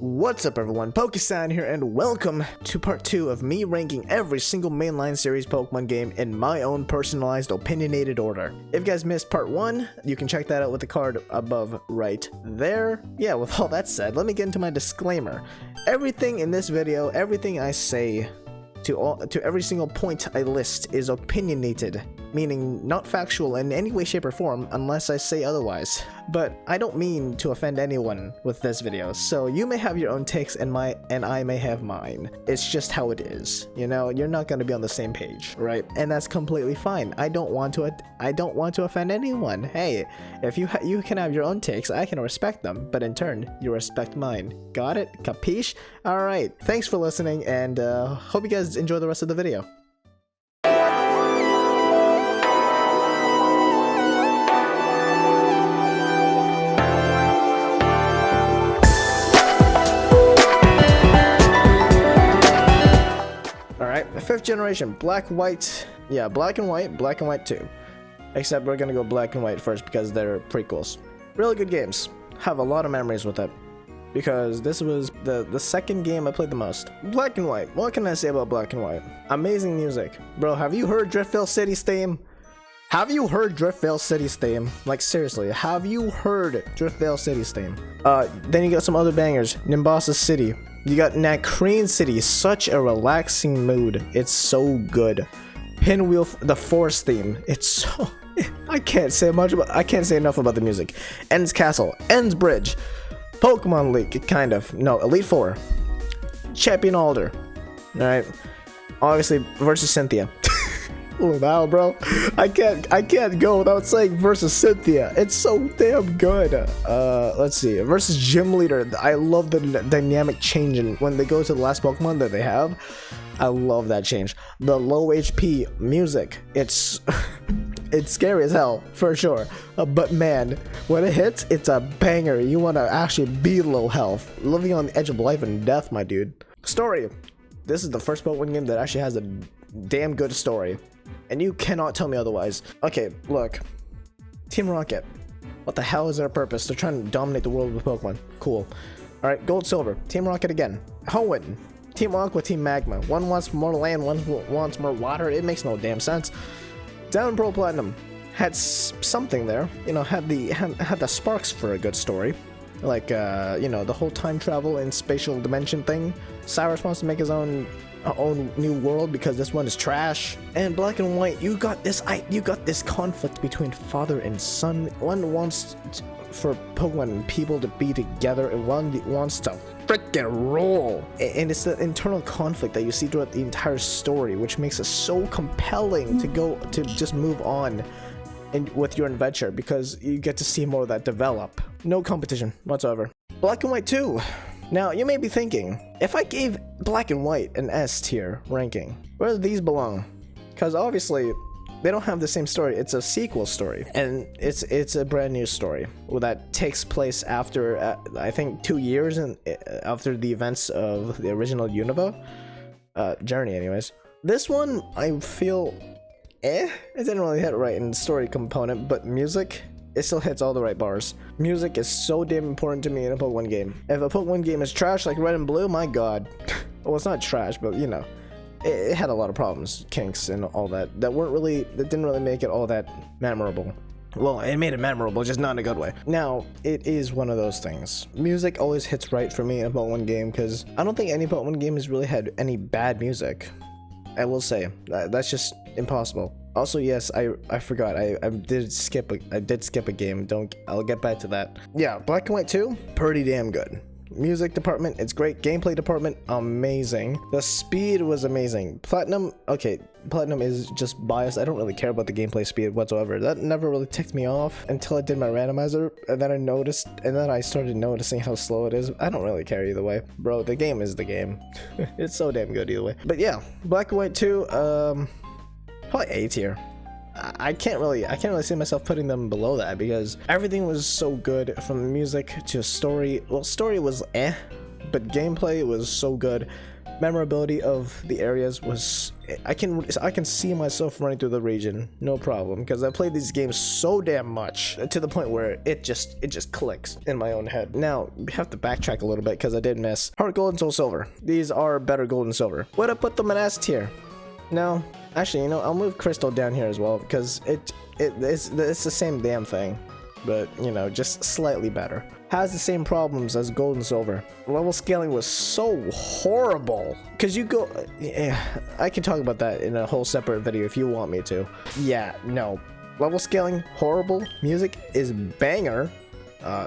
What's up everyone, PokeScion here, and welcome to part 2 of me ranking every single mainline series Pokemon game in my own personalized opinionated order. If you guys missed part 1, you can check that out with the card above right there. Yeah, with all that said, let me get into my disclaimer. Everything in this video, everything I say to every single point I list is opinionated, meaning not factual in any way, shape, or form unless I say otherwise. But I don't mean to offend anyone with this video, so you may have your own takes and I may have mine. It's just how it is. You know, you're not going to be on the same page, right? And that's completely fine. I don't want to offend anyone. Hey, if you can have your own takes, I can respect them, but in turn, you respect mine. Got it? Capiche? All right. Thanks for listening, and hope you guys enjoy the rest of the video. Alright, 5th generation, black, white, yeah, black and white 2. Except we're gonna go black and white first because they're prequels. Really good games. Have a lot of memories with it. Because this was the second game I played the most. Black and white, what can I say about black and white? Amazing music. Bro, have you heard Driftvale City's theme? Have you heard Driftvale City's theme? Like seriously, have you heard Driftvale City's theme? Then you got some other bangers. Nimbasa City. You got Nacrene City, such a relaxing mood. It's so good. Pinwheel, the Forest theme. It's so... I can't say enough about the music. End's Castle, End's Bridge, Pokemon League, kind of. No, Elite Four, Champion Alder. Alright. Obviously, versus Cynthia. Oh wow, bro. I can't go without saying versus Cynthia. It's so damn good. Let's see. Versus Gym Leader. I love the dynamic change in when they go to the last Pokemon that they have. I love that change. The low HP music. It's scary as hell, for sure. But man, when it hits, it's a banger. You want to actually be low health. Living on the edge of life and death, my dude. Story. This is the first Pokemon game that actually has a damn good story. And you cannot tell me otherwise. Okay, look. Team Rocket. What the hell is their purpose? They're trying to dominate the world with Pokemon. Cool. Alright, Gold, Silver. Team Rocket again. Hoenn. Team Aqua, Team Magma. One wants more land, one wants more water. It makes no damn sense. Diamond, Pearl, Platinum. Had something there. You know, had the sparks for a good story. Like, you know, the whole time travel and spatial dimension thing. Cyrus wants to make his own new world because this one is trash. And Black and White, you got this conflict between father and son. One wants for Pokemon and people to be together, and one wants to frickin' roll. And it's the internal conflict that you see throughout the entire story, which makes it so compelling to just move on with your adventure, because you get to see more of that develop. No competition whatsoever. Black and White 2. Now, you may be thinking, if I gave Black and White an S tier ranking, where do these belong? Because obviously, they don't have the same story. It's a sequel story, and it's a brand new story that takes place after, I think, 2 years after the events of the original Unova journey anyways. This one, I feel, it didn't really hit right in the story component, but music, it still hits all the right bars. Music is so damn important to me in a Pokemon game. If a Pokemon game is trash like Red and Blue, my god. Well, it's not trash, but you know, it had a lot of problems, kinks and all that that didn't really make it all that memorable. Well, it made it memorable, just not in a good way. Now, it is one of those things. Music always hits right for me in a Pokemon game, because I don't think any Pokemon game has really had any bad music. I will say, that's just impossible. Also, yes, I forgot. I did skip a game. I'll get back to that. Yeah, Black and White 2, pretty damn good. Music department, it's great. Gameplay department, amazing. The speed was amazing. Platinum, okay, Platinum is just biased. I don't really care about the gameplay speed whatsoever. That never really ticked me off until I did my randomizer, and then I started noticing how slow it is. I don't really care either way. Bro, the game is the game. It's so damn good either way. But yeah, Black and White 2, probably A tier. I can't really see myself putting them below that, because everything was so good, from the music to story. Well, story was but gameplay was so good. Memorability of the areas was, I can see myself running through the region, no problem, because I played these games so damn much to the point where it just clicks in my own head. Now we have to backtrack a little bit because I did miss Heart Gold and Soul Silver. These are better Gold and Silver. Would I put them in S tier? No, actually, you know, I'll move Crystal down here as well because it's the same damn thing, but you know, just slightly better. Has the same problems as Gold and Silver. Level scaling was so horrible because you go, yeah, I can talk about that in a whole separate video if you want me to. Yeah, no, level scaling horrible. Music is banger,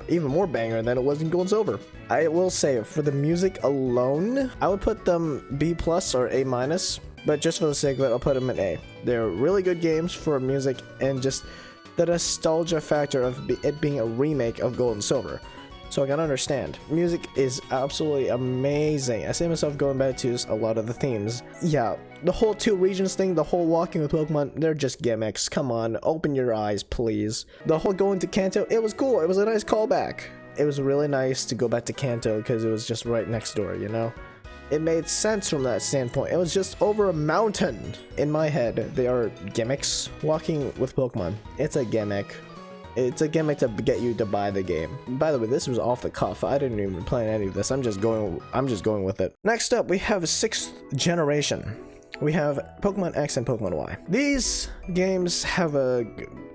even more banger than it was in Gold and Silver. I will say for the music alone, I would put them B+ or A-, but just for the sake of it, I'll put them in A. They're really good games for music and just the nostalgia factor of it being a remake of Gold and Silver. So I can understand. Music is absolutely amazing. I see myself going back to a lot of the themes. Yeah, the whole 2 regions thing, the whole walking with Pokemon, they're just gimmicks. Come on, open your eyes, please. The whole going to Kanto, it was cool. It was a nice callback. It was really nice to go back to Kanto because it was just right next door, you know? It made sense from that standpoint. It was just over a mountain. In my head, they are gimmicks. Walking with Pokemon, it's a gimmick. It's a gimmick to get you to buy the game. By the way, this was off the cuff. I didn't even plan any of this. I'm just going with it. Next up, we have 6th generation. We have Pokemon X and Pokemon Y. These games have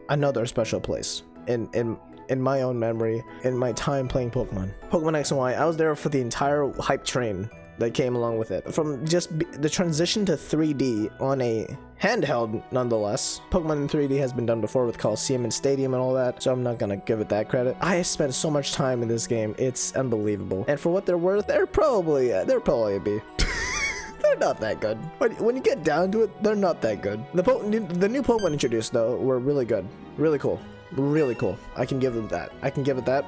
another special place in my own memory, in my time playing Pokemon. Pokemon X and Y, I was there for the entire hype train that came along with it. From just the transition to 3D on a handheld, nonetheless. Pokemon in 3D has been done before with Coliseum and Stadium and all that, so I'm not gonna give it that credit. I spent so much time in this game, it's unbelievable. And for what they're worth, they're probably a B. They're not that good. When you get down to it, they're not that good. The new Pokemon introduced though were really good, really cool, really cool. I can give them that. I can give it that.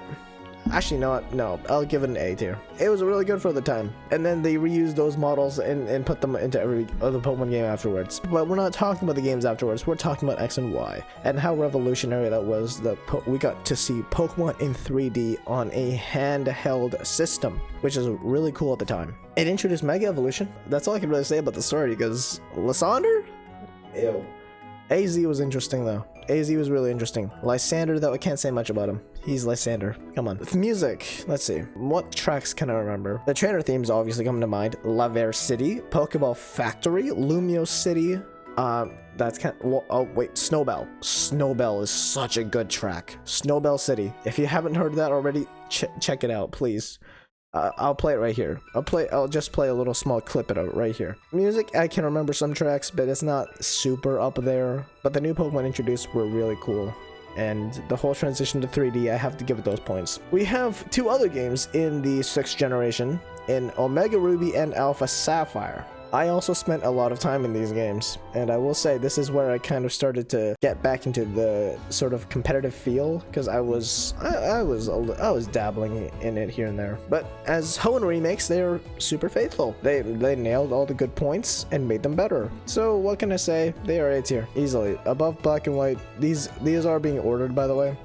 Actually, no, I'll give it an A tier. It was really good for the time. And then they reused those models and put them into every other Pokemon game afterwards. But we're not talking about the games afterwards. We're talking about X and Y and how revolutionary that was. We got to see Pokemon in 3D on a handheld system, which is really cool at the time. It introduced Mega Evolution. That's all I can really say about the story because Lysander? Ew. AZ was interesting though. AZ was really interesting. Lysander though, I can't say much about him. He's Lysander. Come on. With music, let's see. What tracks can I remember? The trainer themes obviously come to mind. Laver City, Pokeball Factory, Lumio City. That's kind of, oh wait, Snowbell. Snowbell is such a good track. Snowbell City. If you haven't heard that already, check it out, please. I'll play it right here. I'll just play a little small clip of it right here. Music, I can remember some tracks, but it's not super up there. But the new Pokemon introduced were really cool. And the whole transition to 3D, I have to give it those points. We have 2 other games in the 6th generation, in Omega Ruby and Alpha Sapphire. I also spent a lot of time in these games, and I will say this is where I kind of started to get back into the sort of competitive feel, because I was dabbling in it here and there. But as Hoenn remakes, they are super faithful. They nailed all the good points and made them better. So what can I say? They are A tier, easily above Black and White. These are being ordered, by the way.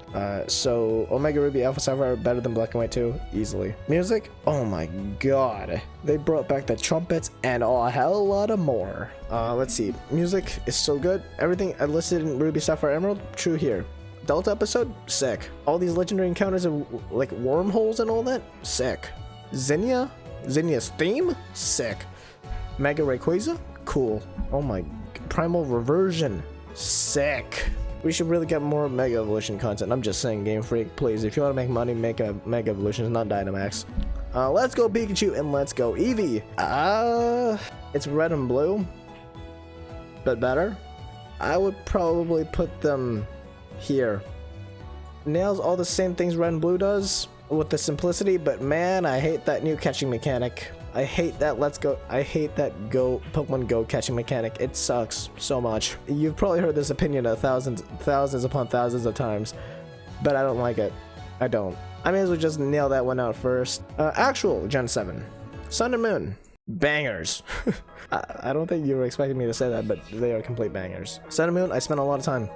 So Omega Ruby, Alpha Sapphire are better than Black and White 2, easily. Music, oh my god, they brought back the trumpets and a hell of a lot of more. Let's see, music is so good. Everything I listed in Ruby, Sapphire, Emerald, true here. Delta episode, sick. All these legendary encounters of like wormholes and all that, sick. Zinnia's theme, sick. Mega Rayquaza, cool. Oh my, Primal Reversion, sick. We should really get more Mega Evolution content. I'm just saying, Game Freak, please. If you want to make money, make a Mega Evolution, not Dynamax. Let's go Pikachu and let's go Eevee. It's red and blue, but better. I would probably put them here. Nails all the same things red and blue does with the simplicity, but man, I hate that new catching mechanic. I hate that Pokemon Go catching mechanic. It sucks so much. You've probably heard this opinion thousands upon thousands of times, but I don't like it. I don't. I may as well just nail that one out first. Actual Gen 7. Sun and Moon. Bangers. I don't think you were expecting me to say that, but they are complete bangers. Sun and Moon, I spent a lot of time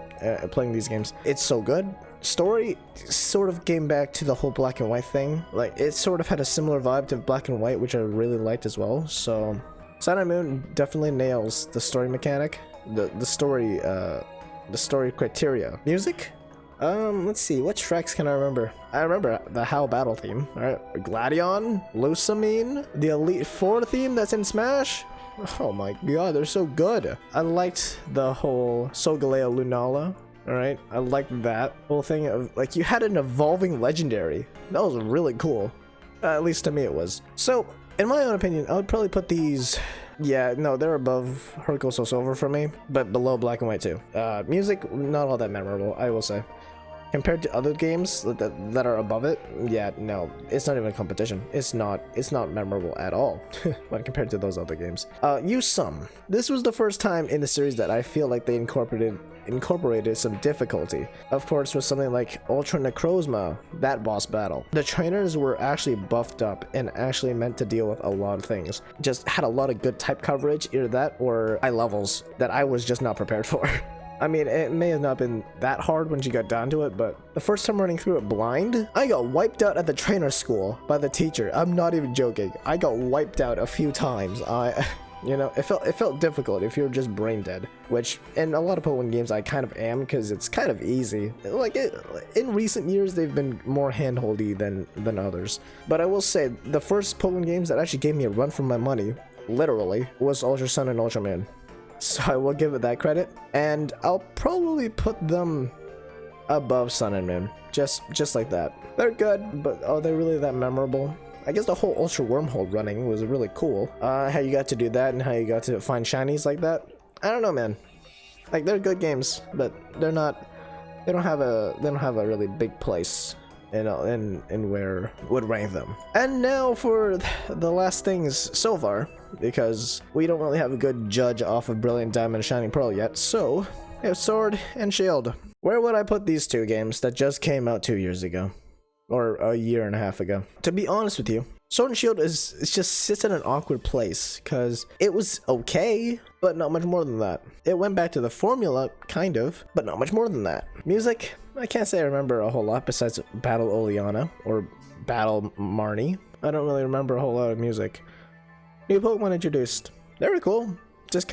playing these games. It's so good. Story sort of came back to the whole black and white thing. Like, it sort of had a similar vibe to black and white, which I really liked as well. So Sun and Moon definitely nails the story mechanic, the story criteria. Music? Let's see, what tracks can I remember? I remember the How Battle theme, alright? Gladion, Lusamine, the Elite Four theme that's in Smash. Oh my god, they're so good. I liked the whole Solgaleo Lunala, alright? I liked that whole thing of, like, you had an evolving legendary. That was really cool. At least to me it was. So, in my own opinion, I would probably put these... Yeah, no, they're above Hardcore Soul Silver for me, but below Black and White too. Music, not all that memorable, I will say. Compared to other games that are above it, yeah, no, it's not even a competition. It's not memorable at all when compared to those other games. Use some. This was the first time in the series that I feel like they incorporated some difficulty. Of course, with something like Ultra Necrozma, that boss battle. The trainers were actually buffed up and actually meant to deal with a lot of things. Just had a lot of good type coverage, either that or high levels that I was just not prepared for. I mean, it may have not been that hard when you got down to it, but the first time running through it blind, I got wiped out at the trainer school by the teacher. I'm not even joking. I got wiped out a few times. You know, it felt difficult if you're just brain dead, which in a lot of Pokemon games I kind of am, because it's kind of easy. Like, in recent years they've been more handholdy than others. But I will say, the first Pokemon games that actually gave me a run for my money, literally, was Ultra Sun and Ultra Moon. So I will give it that credit, and I'll probably put them above Sun and Moon, just like that. They're good, but are they really that memorable? I guess the whole Ultra Wormhole running was really cool. How you got to do that and how you got to find shinies like that. I don't know, man. Like, they're good games, but they don't have a really big place in where would rank them. And now for the last things so far, because we don't really have a good judge off of Brilliant Diamond and Shining Pearl yet, so we have Sword and Shield. Where would I put these two games that just came out 2 years ago? Or a year and a half ago? To be honest with you, Sword and Shield just sits in an awkward place, because it was okay, but not much more than that. It went back to the formula, kind of, but not much more than that. Music, I can't say I remember a whole lot besides Battle Oleana or Battle Marnie. I don't really remember a whole lot of music. New Pokemon introduced. They were cool. Just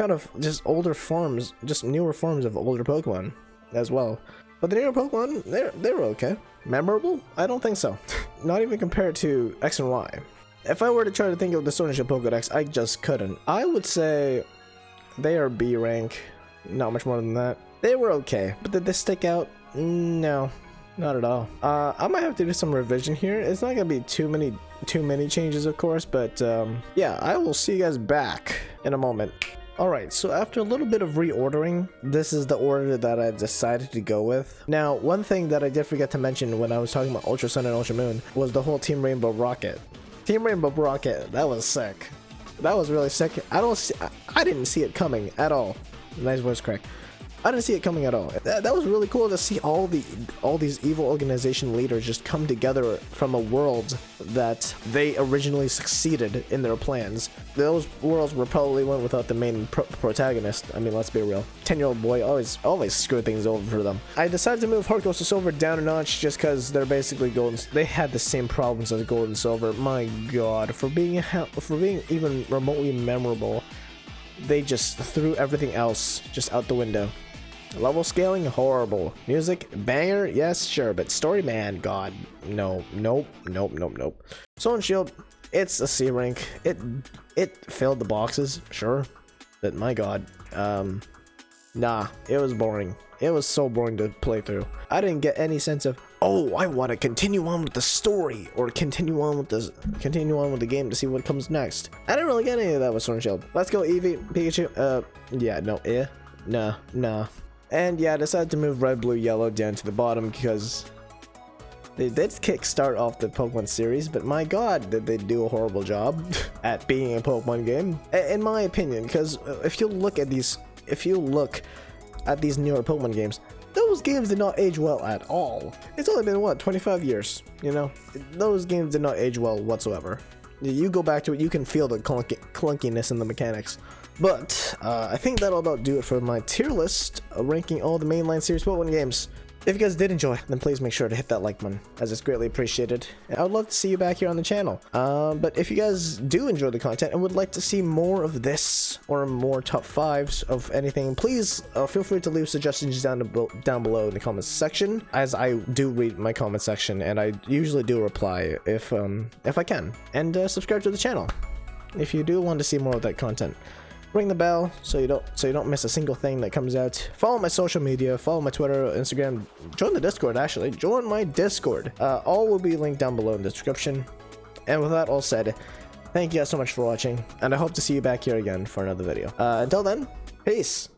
older forms, just newer forms of older Pokemon as well. But the newer Pokemon, they were okay. Memorable? I don't think so. Not even compared to X and Y. If I were to try to think of the Sword and Shield Pokédex, I just couldn't. I would say they are B rank. Not much more than that. They were okay, but did they stick out? No, not at all. I might have to do some revision here. It's not gonna be too many changes, of course, but yeah, I will see you guys back in a moment. Alright, so after a little bit of reordering, this is the order that I decided to go with. Now, one thing that I did forget to mention when I was talking about Ultra Sun and Ultra Moon was the whole Team Rainbow Rocket. Team Rainbow Rocket, that was sick. That was really sick. I didn't see it coming at all. Nice voice crack. I didn't see it coming at all. That was really cool to see all these evil organization leaders just come together from a world that they originally succeeded in their plans. Those worlds were probably went without the main protagonist. I mean, let's be real. 10-year-old boy always screw things over for them. I decided to move Hardcore Soul Silver down a notch just because they're basically golden. They had the same problems as Gold and Silver. My God, for being even remotely memorable, they just threw everything else just out the window. Level scaling, horrible. Music, banger, yes, sure, but story, man, God, no, nope. Sword and Shield, it's a C rank. It filled the boxes, sure, but my God, nah, it was boring. It was so boring to play through. I didn't get any sense of, oh, I want to continue on with the story or continue on with the game to see what comes next. I didn't really get any of that with Sword and Shield. Let's go Eevee, Pikachu. Yeah, no, nah. And yeah, I decided to move Red, Blue, Yellow down to the bottom because they did kickstart off the Pokemon series, but my God, did they do a horrible job at being a Pokemon game, in my opinion. Because if you look at these newer Pokemon games, those games did not age well at all. It's only been, what, 25 years, you know? Those games did not age well whatsoever. You go back to it, you can feel the clunkiness in the mechanics. But I think that'll about do it for my tier list, ranking all the mainline series Pokemon games. If you guys did enjoy, then please make sure to hit that like button, as it's greatly appreciated. And I would love to see you back here on the channel. But if you guys do enjoy the content and would like to see more of this, or more top 5s of anything, please feel free to leave suggestions down below in the comments section, as I do read my comment section, and I usually do reply if I can. And subscribe to the channel if you do want to see more of that content. Ring the bell so you don't miss a single thing that comes out. Follow my social media, follow my Twitter, Instagram, join the Discord actually, join my Discord. All will be linked down below in the description. And with that all said, thank you guys so much for watching, and I hope to see you back here again for another video. Until then, peace!